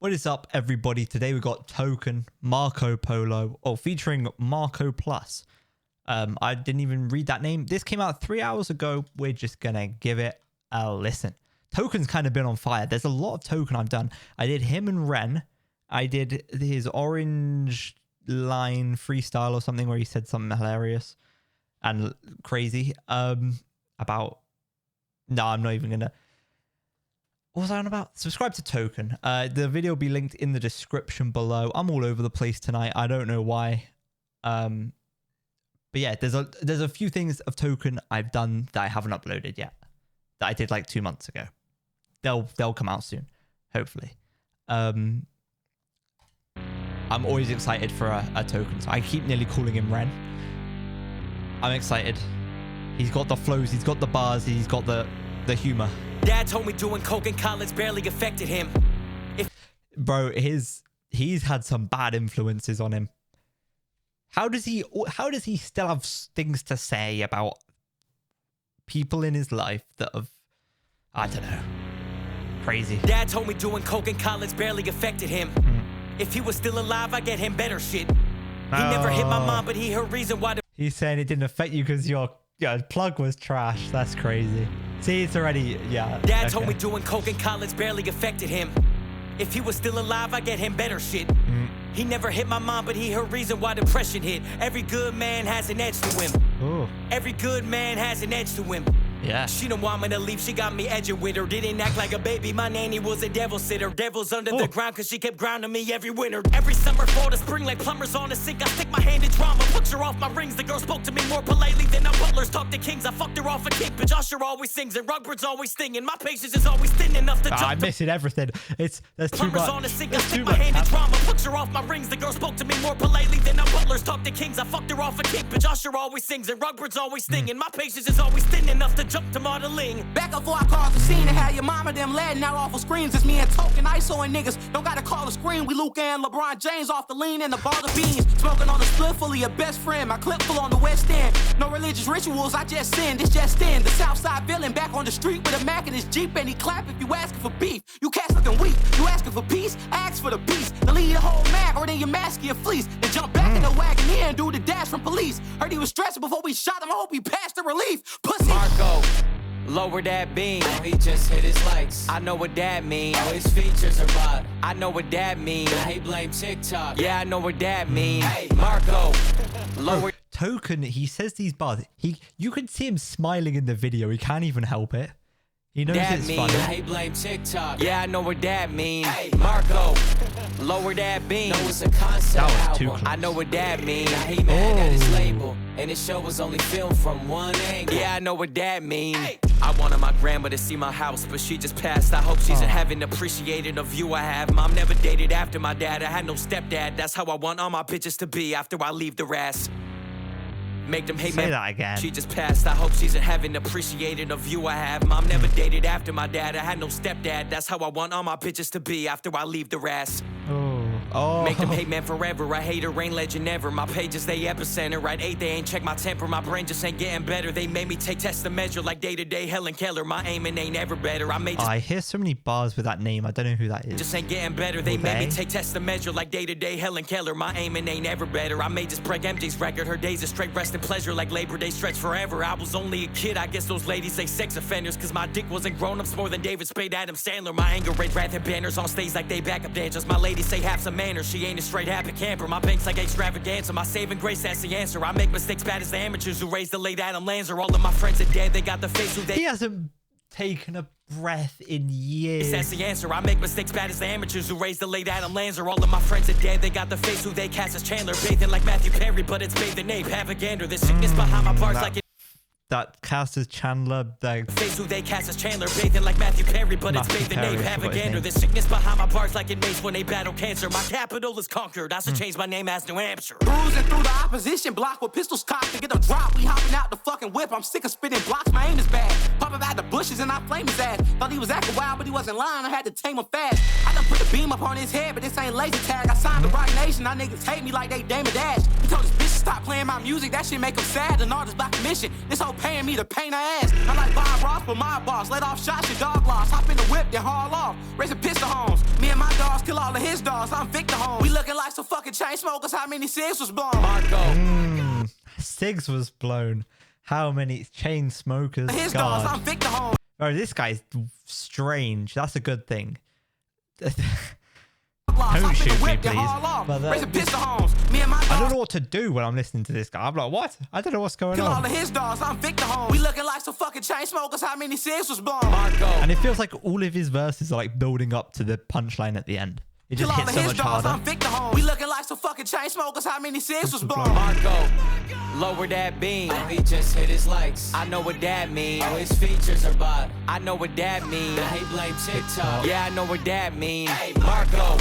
What is up, everybody? Today we got Token, Marco Polo, featuring Marco Plus. I didn't even read that name. This came out 3 hours ago. We're just gonna give it a listen. Token's kind of been on fire. There's a lot of Token I've done. I did him and Ren. I did his orange line freestyle or something where he said something hilarious and crazy about... No, I'm not even gonna... What was I on about? Subscribe to Token. The video will be linked in the description below. I'm all over the place tonight. I don't know why. But yeah, there's a few things of Token I've done that I haven't uploaded yet. That I did like 2 months ago. They'll come out soon, hopefully. I'm always excited for a Token. So I keep nearly calling him Ren. I'm excited. He's got the flows, he's got the bars, he's got the humor. Dad told me doing coke in college barely affected him. Bro, he's had some bad influences on him. How does he still have things to say about people in his life that have, I don't know, crazy? Dad told me doing coke in college barely affected him. If he was still alive, I get him better shit. He never hit my mom, but he her reason why. He's saying it didn't affect you because your plug was trash. That's crazy. See, it's already, yeah. Dad told me doing coke in college barely affected him. If he was still alive, I get him better shit. He never hit my mom, but he her reason why depression hit. Every good man has an edge to him. Ooh. Every good man has an edge to him. Yeah. She don't want me to leave, she got me edging with her. Didn't act like a baby, my nanny was a devil sitter. Devils under the ground, cause she kept grounding me every winter. Every summer, fall to spring, like plumbers on a sink. I stick my hand in drama, puts her off my rings. The girl spoke to me more politely than our butlers talk to kings. I fucked her off a kick, but Usher always sings and Rugbirds always stinging. My patience is always thin enough to jump. I'm missing everything. There's too plumbers much. On a sink, I stick my hand in drama, puts her off my rings. The girl spoke to me more politely than our butlers talk to kings. I fucked her off a kick, but Usher always sings and Rugbirds always stinging. My patience is always thin enough to jump to modeling. Back up before I called the scene and had your mama them letting out awful screams. It's me and Token, ISO and niggas. Don't gotta call the screen. We Luke and LeBron James off the lean and the ball of beans. Smoking on the split full of your best friend. My clip full on the West End. No religious rituals, I just sin. This just in. The Southside villain back on the street with a Mac in his Jeep and he clap if you asking for beef. You cats looking weak. You asking for peace? Ask for the peace. Then leave the whole mag or then your mask your fleece. Then jump back in the wagon here and do the dash from police. Heard he was stressing before we shot him. I hope he passed the relief. Pussy. Marco. Lower that beam. Oh, he just hit his likes. I know what that means. Oh, his features are bad. I know what that means. Now he blame TikTok. Yeah, I know what that means. Hey, Marco. Lower. Token, he says these bars. You can see him smiling in the video. He can't even help it. He knows That it's mean. funny. Now he blame TikTok. Yeah, I know what that means. Hey. Marco. Lower that beam. No, it's a concept That was too album. close. I know what that means. Now he mad at his label. And his show was only filmed from one angle. Yeah, I know what that means. Hey. I wanted my grandma to see my house, but she just passed. I hope she's in heaven, appreciating the view I have. Mom never dated after my dad. I had no stepdad. That's how I want all my bitches to be after I leave the ass. Make them hate me. Say that again. She just passed. I hope she's in heaven, appreciating the view I have. Mom never dated after my dad. I had no stepdad. That's how I want all my bitches to be after I leave the ass. Oh. Make them hate man forever. I hate her, ain't legend ever. My pages, they epicenter. Right 8, they ain't check my temper. My brain just ain't getting better. They made me take tests to measure like day-to-day Helen Keller. My aiming ain't ever better. I may just I hear so many bars with that name. I don't know who that is. just ain't getting better. They made me take tests to measure like day-to-day Helen Keller. My aiming ain't ever better. I may just break MJ's record. Her days of straight rest and pleasure like Labor Day stretch forever. I was only a kid. I guess those ladies say sex offenders cause my dick wasn't grown-ups more than David Spade, Adam Sandler. My anger rate wrath and banners on stage like they backup dancers. My lady say have some manners. She ain't a straight happy camper. My bank's like extravaganza. My saving grace, that's the answer. I make mistakes bad as the amateurs who raised the late Adam Lanza. All of my friends are dead. They got the face who they... He hasn't taken a breath in years. That's the answer. I make mistakes bad as the amateurs who raised the late Adam Lanza. All of my friends are dead. They got the face who they cast as Chandler. Bathing like Matthew Perry, but it's bathed in ape. Havagander. The sickness behind my bars like it. That cast as Chandler. Face who they cast as Chandler. Bathing like Matthew Perry, but it's Matthew bathed in Perry, ape. I forgot his Havagander. name. The sickness behind my bars like it makes when they battle cancer. My capital is conquered. I should change my name as New Hampshire. Cruising through the opposition block with pistols cocked to get a drop. We hopping out the fucking whip. I'm sick of spitting blocks. My aim is bad. Popping out the bushes and I flame his ass. Thought he was acting wild, but he wasn't lying. I had to tame him fast. I done put the beam up on his head, but this ain't laser tag. I signed the right nation. Now niggas hate me like they Damon Dash. He told his bitch to stop playing my music. That shit make him sad. An artist by commission. This hoe paying me to paint her ass. I'm like Bob Ross, but my boss. Let off shots, your dog lost. Hop in the whip, then haul off. Raising pistol homes. Me and my dogs kill Kill all of his dogs, I'm Victor Holmes. We looking like some fucking chain smokers. How many cigs was blown? Marco. Cigs was blown. How many chain smokers? His dogs, I'm Victor Holmes. Oh, this guy's strange. That's a good thing. Don't shoot me, whip, please. But, But, pistol homes. Me and my I don't dogs. know what to do when I'm listening to this guy. I'm like, what? I don't know what's going Kill all on. of his dogs, I'm Victor Holmes. We looking like some fucking chain smokers. How many cigs was blown? Marco. And it feels like all of his verses are like building up to the punchline at the end. It just Kill all hits of so his much dogs, harder. I'm Victor Holmes. We looking like some fucking chain smokers. How many cigs was blown? Marco. Lower that beam. Oh, he just hit his likes. I know what that mean. Oh, his features are bought. I know what that mean. Now he blame TikTok. Yeah, I know what that mean. Hey, Marco.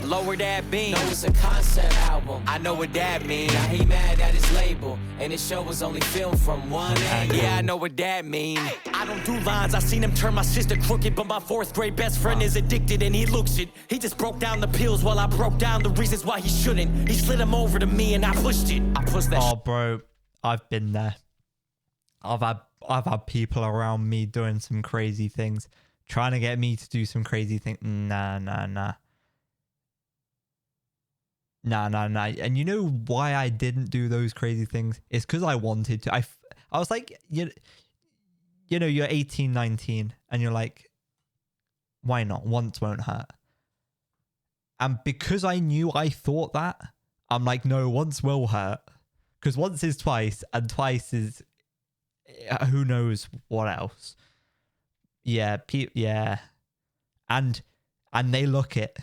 Lower that beam. No, it's a concept album. I know what that mean. Now he mad at his label, and his show was only filmed from one angle. Yeah, I know what that mean. I don't do lines. I seen him turn my sister crooked, but my 4th grade best friend is addicted and he looks it. He just broke down the pills while I broke down the reasons why he shouldn't. He slid him over to me and I pushed it. I pushed that. Oh, bro, I've been there. I've had people around me doing some crazy things, trying to get me to do some crazy things. Nah. And you know why I didn't do those crazy things? It's because I wanted to. I was like, you know, you're 18, 19, and you're like, why not? Once won't hurt. And because I knew I thought that, I'm like, no, once will hurt. Because once is twice, and twice is who knows what else. Yeah, yeah. And they look it.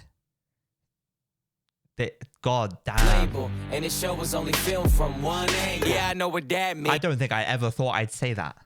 God damn. Label, and his show was only filmed from one angle. Yeah, I know what that mean. I don't think I ever thought I'd say that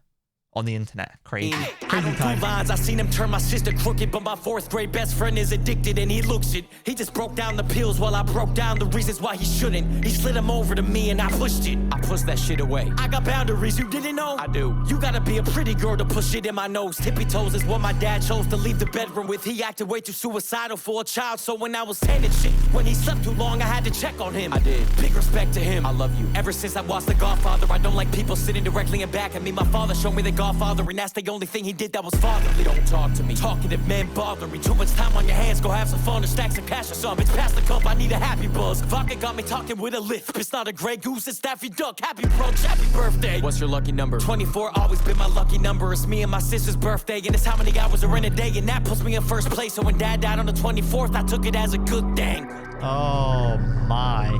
on the internet. Crazy. I Crazy don't time. do lines. I seen him turn my sister crooked, but my 4th grade best friend is addicted and he looks it. He just broke down the pills while I broke down the reasons why he shouldn't. He slid him over to me and I pushed it. I pushed that shit away. I got boundaries, you didn't know? I do. You gotta be a pretty girl to push it in my nose. Tippy toes is what my dad chose to leave the bedroom with. He acted way too suicidal for a child, so when I was 10 and shit, when he slept too long, I had to check on him. I did. Big respect to him. I love you. Ever since I watched The Godfather, I don't like people sitting directly in back of me. My father showed me The Godfather, and that's the only thing he did that was fatherly. Don't talk to me. Talkative men bother me. Too much time on your hands, go have some fun or stack some cash or some. It's past the cup, I need a happy buzz. Vodka got me talking with a lisp. It's not a Grey Goose, it's Daffy Duck. Happy brunch, happy birthday. What's your lucky number? 24, always been my lucky number. It's me and my sister's birthday, and it's how many hours are in a day, and that puts me in first place. So when Dad died on the 24th, I took it as a good thing. Oh my.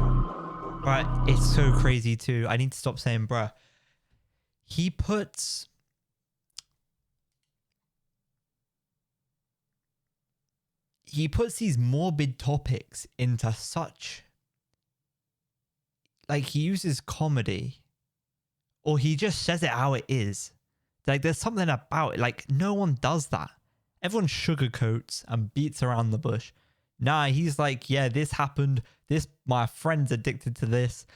Right, it's so crazy too. I need to stop saying bruh. He puts these morbid topics into such, like, he uses comedy, or he just says it how it is. Like, there's something about it. Like, no one does that. Everyone sugarcoats and beats around the bush. Nah, he's like, yeah, this happened. My friend's addicted to this.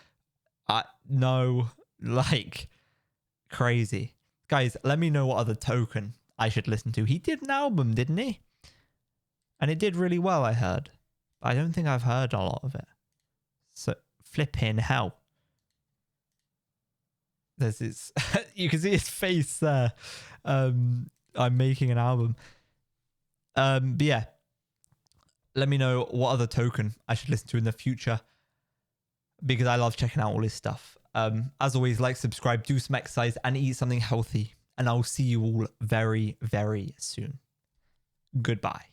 No, like, crazy. Guys, let me know what other Token I should listen to. He did an album, didn't he? And it did really well, I heard. But I don't think I've heard a lot of it. So, flipping hell. There's his... you can see his face there. I'm making an album. But yeah. Let me know what other Token I should listen to in the future. Because I love checking out all his stuff. As always, like, subscribe, do some exercise, and eat something healthy. And I'll see you all very, very soon. Goodbye.